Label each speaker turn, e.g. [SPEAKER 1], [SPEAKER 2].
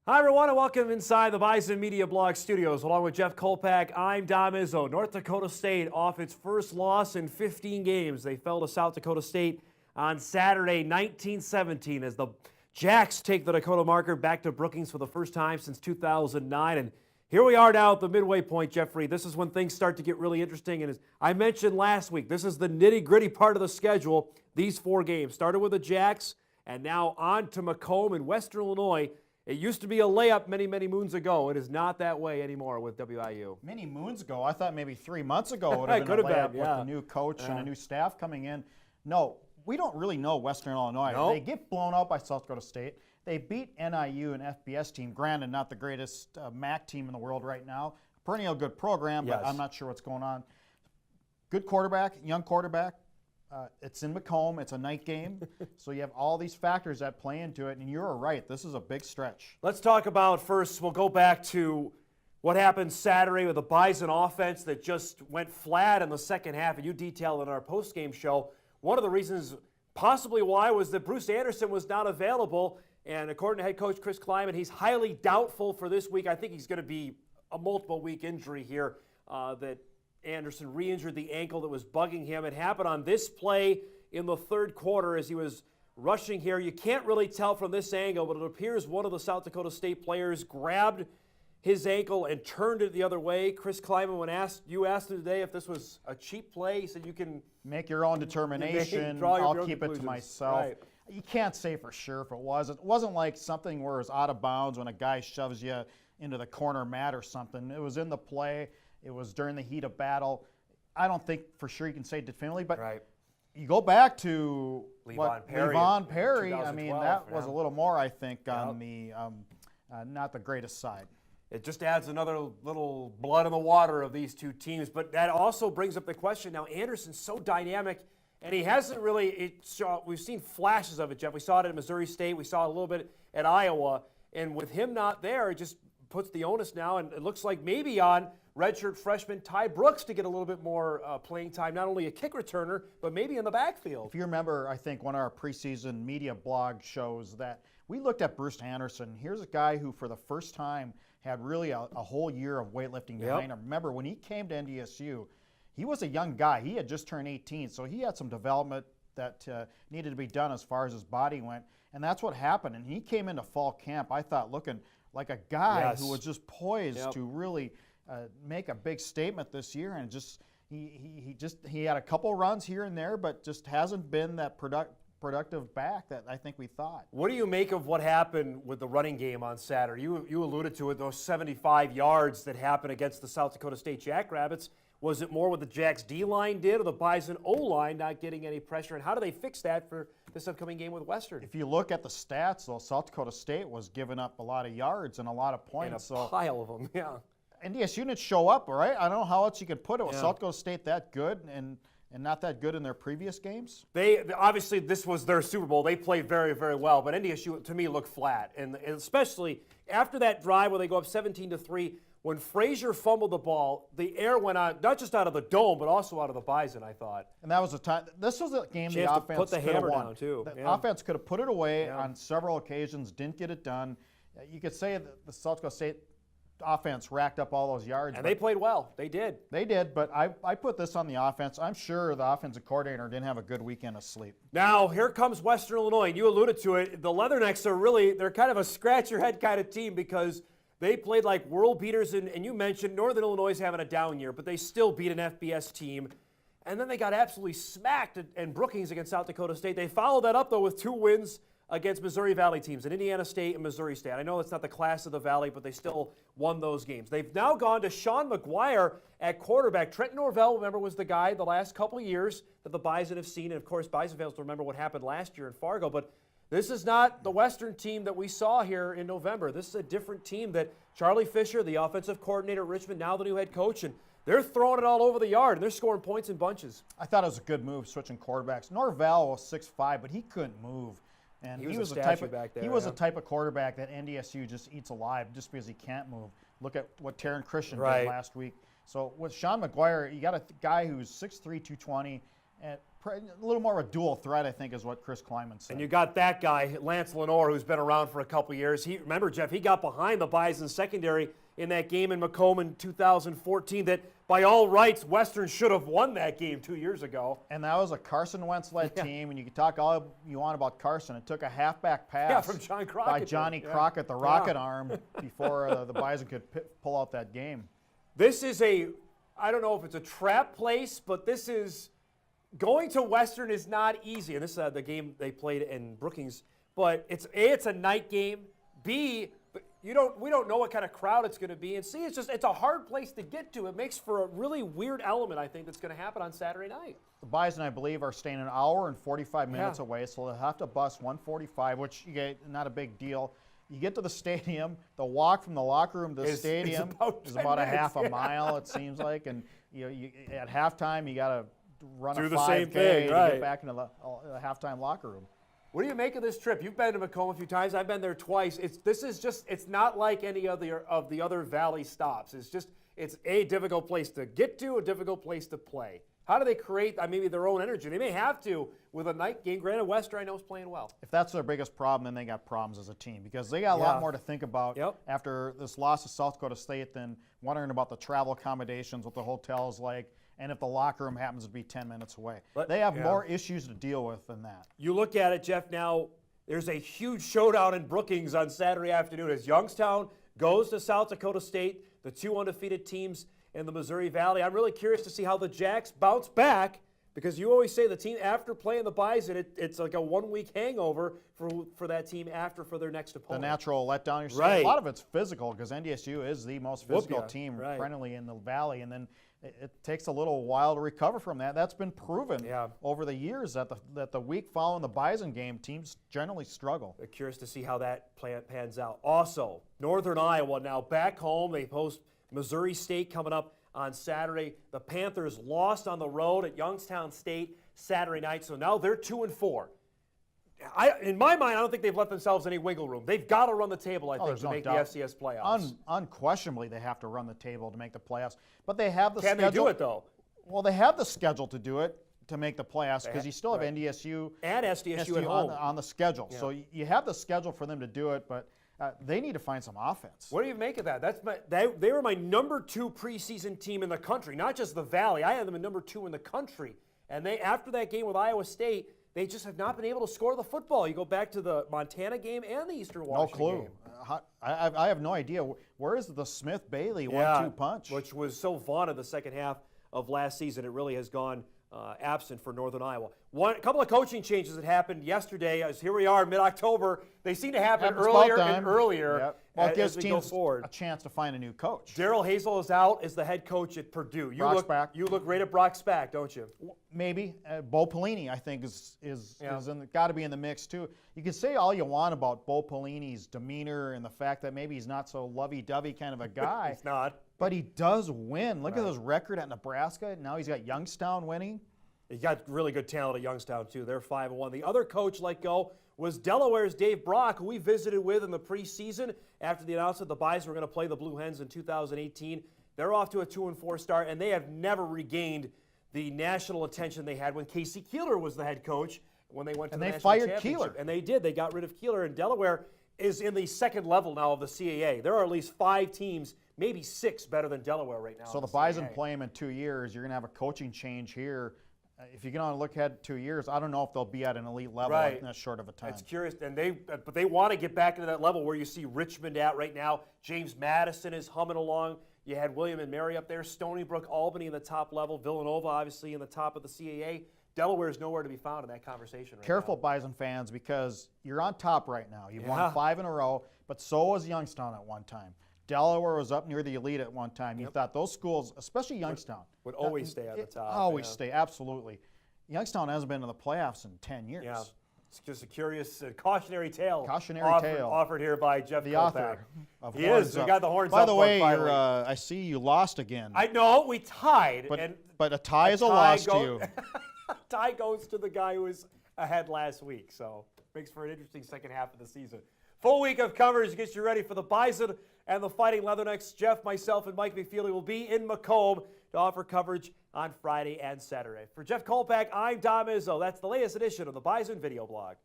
[SPEAKER 1] Hi everyone and welcome inside the Bison Media Blog studios. Along with Jeff Kolpack, I'm Dom Izzo. North Dakota State off its first loss in 15 games. They fell to South Dakota State on Saturday, 19-17, as the Jacks take the Dakota marker back to Brookings for the first time since 2009. And here we are now at the midway point, Jeffrey. This is when things start to get really interesting. And as I mentioned last week, this is the nitty-gritty part of the schedule. These four games started with the Jacks and now on to Macomb in Western Illinois. It used to be a layup many, many moons ago. It is not that way anymore with WIU.
[SPEAKER 2] Many moons ago? I thought maybe 3 months ago it would have been a layup with a new coach and a new staff coming in. No, we don't really know Western Illinois.
[SPEAKER 1] Nope.
[SPEAKER 2] They get blown out by South Dakota State. They beat NIU, an FBS team. Granted, not the greatest MAC team in the world right now. Perennial good program, but I'm not sure what's going on. Good quarterback, young quarterback. It's in Macomb. It's a night game. So you have all these factors that play into it, and you're right. This is a big stretch.
[SPEAKER 1] Let's talk about first, we'll go back to what happened Saturday with the Bison offense that just went flat in the second half, and you detailed in our post-game show. One of the reasons possibly why was that Bruce Anderson was not available, and according to head coach Chris Kleiman, he's highly doubtful for this week. I think he's going to be a multiple-week injury here that Anderson re-injured the ankle that was bugging him. It happened on this play in the third quarter as he was rushing here. You can't really tell from this angle, but it appears one of the South Dakota State players grabbed his ankle and turned it the other way. Chris Kleiman, when you asked him today if this was a cheap play, he said you can
[SPEAKER 2] make your own determination. I'll keep it to myself. Right. You can't say for sure if it was. It wasn't like something where it was out of bounds when a guy shoves you into the corner mat or something. It was in the play. It was during the heat of battle. I don't think for sure you can say definitively, but you go back to Levon Perry. I mean, that was a little more, I think, on the not the greatest side.
[SPEAKER 1] It just adds another little blood in the water of these two teams. But that also brings up the question. Now, Anderson's so dynamic, and he hasn't really we've seen flashes of it, Jeff. We saw it at Missouri State. We saw it a little bit at Iowa. And with him not there, it just puts the onus now, and it looks like maybe on redshirt freshman Ty Brooks to get a little bit more playing time, not only a kick returner, but maybe in the backfield.
[SPEAKER 2] If you remember, I think one of our preseason media blog shows that we looked at Bruce Anderson. Here's a guy who, for the first time, had really a whole year of weightlifting behind him. Remember, when he came to NDSU, he was a young guy. He had just turned 18, so he had some development that needed to be done as far as his body went, and that's what happened. And he came into fall camp, I thought, looking like a guy who was just poised to really make a big statement this year, and he had a couple runs here and there, but just hasn't been that productive back that I think we thought.
[SPEAKER 1] What do you make of what happened with the running game on Saturday? You alluded to it, those 75 yards that happened against the South Dakota State Jackrabbits. Was it more what the Jacks D-line did or the Bison O-line not getting any pressure? And how do they fix that for this upcoming game with Western?
[SPEAKER 2] If you look at the stats, though, South Dakota State was giving up a lot of yards and a lot of points.
[SPEAKER 1] And a pile of them,
[SPEAKER 2] NDSU didn't show up, right? I don't know how else you could put it. Was South Dakota State that good and not that good in their previous games?
[SPEAKER 1] They obviously, this was their Super Bowl. They played very, very well, but NDSU, to me, looked flat. And especially after that drive where they go up 17-3, when Frazier fumbled the ball, the air went out, not just out of the dome, but also out of the Bison, I thought.
[SPEAKER 2] And that was a time. This was a game the offense
[SPEAKER 1] put the hammer down, too.
[SPEAKER 2] The offense could have put it away on several occasions, didn't get it done. You could say that the South Dakota State offense racked up all those yards.
[SPEAKER 1] And they played well. They did.
[SPEAKER 2] They did, but I put this on the offense. I'm sure the offensive coordinator didn't have a good weekend of sleep.
[SPEAKER 1] Now, here comes Western Illinois, and you alluded to it. The Leathernecks are they're kind of a scratch-your-head kind of team because they played like world beaters, and you mentioned Northern Illinois is having a down year, but they still beat an FBS team. And then they got absolutely smacked in Brookings against South Dakota State. They followed that up, though, with 2 wins against Missouri Valley teams, in Indiana State and Missouri State. I know it's not the class of the Valley, but they still won those games. They've now gone to Sean McGuire at quarterback. Trent Norvell, remember, was the guy the last couple of years that the Bison have seen. And, of course, Bison fails to remember what happened last year in Fargo. But this is not the Western team that we saw here in November. This is a different team that Charlie Fisher, the offensive coordinator at Richmond, now the new head coach, and they're throwing it all over the yard, and they're scoring points in bunches.
[SPEAKER 2] I thought it was a good move, switching quarterbacks. Norvell was 6'5", but he couldn't move. And he was a type of back there, he was a type of quarterback that NDSU just eats alive just because he can't move. Look at what Taryn Christian did last week. So with Sean McGuire, you got a guy who's 6'3", 220, and a little more of a dual threat, I think, is what Chris Kleiman said.
[SPEAKER 1] And you got that guy, Lance Lenore, who's been around for a couple years. Remember, Jeff, he got behind the Bison secondary in that game in Macomb in 2014 that, by all rights, Western should have won that game 2 years ago.
[SPEAKER 2] And that was a Carson Wentz-led team, and you can talk all you want about Carson. It took a halfback pass
[SPEAKER 1] from John Crockett
[SPEAKER 2] by Johnny Crockett, the rocket arm, before the Bison could pull out that game.
[SPEAKER 1] This is I don't know if it's a trap place, but this is, going to Western is not easy. And this is the game they played in Brookings. But it's a night game. B, we don't know what kind of crowd it's going to be. And C, it's a hard place to get to. It makes for a really weird element, I think, that's going to happen on Saturday night.
[SPEAKER 2] The Bison, I believe, are staying an hour and 45 minutes away, so they'll have to bus 145, which you get not a big deal. You get to the stadium, the walk from the locker room to the stadium is about a half a mile, it seems like. And at halftime, you got to run a 5K to get back into the halftime locker room.
[SPEAKER 1] What do you make of this trip? You've been to Macomb a few times. I've been there twice. It's not like any of the other Valley stops. It's a difficult place to get to, a difficult place to play. How do they create maybe their own energy? They may have to with a night game. Granted, Western I know is playing well.
[SPEAKER 2] If that's their biggest problem, then they got problems as a team because they got a lot more to think about after this loss to South Dakota State than wondering about the travel accommodations, what the hotel's like, and if the locker room happens to be 10 minutes away. They have more issues to deal with than that.
[SPEAKER 1] You look at it, Jeff, now there's a huge showdown in Brookings on Saturday afternoon as Youngstown goes to South Dakota State, the two undefeated teams in the Missouri Valley. I'm really curious to see how the Jacks bounce back because you always say the team after playing the Bison, it's like a 1 week hangover for that team for their next opponent.
[SPEAKER 2] The natural letdown. You're saying a lot of it's physical because NDSU is the most physical team perennially in the Valley, and then it takes a little while to recover from that. That's been proven over the years that the week following the Bison game, teams generally struggle.
[SPEAKER 1] They're curious to see how that pans out. Also, Northern Iowa now back home. They host Missouri State coming up on Saturday. The Panthers lost on the road at Youngstown State Saturday night, so now they're 2-4. In my mind, I don't think they've left themselves any wiggle room. They've got to run the table, I think, to make the FCS playoffs.
[SPEAKER 2] Unquestionably, they have to run the table to make the playoffs. But they have the schedule.
[SPEAKER 1] Can they do it, though?
[SPEAKER 2] Well, they have the schedule to do it, to make the playoffs, because you still have NDSU
[SPEAKER 1] and SDSU at home
[SPEAKER 2] on the schedule. So you have the schedule for them to do it, but they need to find some offense.
[SPEAKER 1] What do you make of that? They were my number 2 preseason team in the country, not just the Valley. I had them at number 2 in the country. And after that game with Iowa State, they just have not been able to score the football. You go back to the Montana game and the Eastern Washington game.
[SPEAKER 2] No clue. I have no idea. Where is the Smith-Bailey 1-2 punch?
[SPEAKER 1] Which was so vaunted the second half of last season. It really has gone absent for Northern Iowa. A couple of coaching changes that happened yesterday. As here we are, mid-October. They seem to happen earlier and earlier
[SPEAKER 2] Well, it gives
[SPEAKER 1] as we
[SPEAKER 2] teams
[SPEAKER 1] go forward.
[SPEAKER 2] a chance to find a new coach.
[SPEAKER 1] Daryl Hazel is out as the head coach at Purdue.
[SPEAKER 2] Brock's back.
[SPEAKER 1] You look right at Brock's back, don't you?
[SPEAKER 2] Maybe. Bo Pelini, I think, is got to be in the mix, too. You can say all you want about Bo Pelini's demeanor and the fact that maybe he's not so lovey-dovey kind of a guy.
[SPEAKER 1] He's not.
[SPEAKER 2] But he does win. Look at his record at Nebraska. Now he's got Youngstown winning.
[SPEAKER 1] He got really good talent at Youngstown, too. They're 5-1. The other coach let go was Delaware's Dave Brock, who we visited with in the preseason after the announcement the Bison were going to play the Blue Hens in 2018. They're off to a 2-4 start, and they have never regained the national attention they had when Casey Keeler was the head coach when they went to the national championship.
[SPEAKER 2] And they fired Keeler.
[SPEAKER 1] And they did. They got rid of Keeler, and Delaware is in the second level now of the CAA. There are at least 5 teams, maybe 6, better than Delaware right now.
[SPEAKER 2] So the Bison play him in 2 years. You're going to have a coaching change here. If you can only look ahead 2 years, I don't know if they'll be at an elite level in that short of a time.
[SPEAKER 1] It's curious, but they want to get back into that level where you see Richmond at right now. James Madison is humming along. You had William and Mary up there, Stony Brook, Albany in the top level, Villanova obviously in the top of the CAA. Delaware is nowhere to be found in that conversation right
[SPEAKER 2] Careful,
[SPEAKER 1] now.
[SPEAKER 2] Bison fans, because you're on top right now. You've won 5 in a row, but so was Youngstown at one time. Delaware was up near the elite at one time. You thought those schools, especially Youngstown,
[SPEAKER 1] would always stay at the top.
[SPEAKER 2] Always stay, absolutely. Youngstown hasn't been in the playoffs in 10 years.
[SPEAKER 1] Yeah. It's just a curious cautionary tale. Offered here by Jeff
[SPEAKER 2] the
[SPEAKER 1] Kolpack.
[SPEAKER 2] author of
[SPEAKER 1] He
[SPEAKER 2] Horns
[SPEAKER 1] is.
[SPEAKER 2] Up.
[SPEAKER 1] We got the horns
[SPEAKER 2] By
[SPEAKER 1] up.
[SPEAKER 2] the way, I see you lost again.
[SPEAKER 1] I know. We tied.
[SPEAKER 2] But a tie is a loss to you.
[SPEAKER 1] Tie goes to the guy who was ahead last week. So makes for an interesting second half of the season. Full week of coverage gets you ready for the Bison and the Fighting Leathernecks. Jeff, myself, and Mike McFeely will be in Macomb to offer coverage on Friday and Saturday. For Jeff Kolpack, I'm Dom Izzo. That's the latest edition of the Bison Video Blog.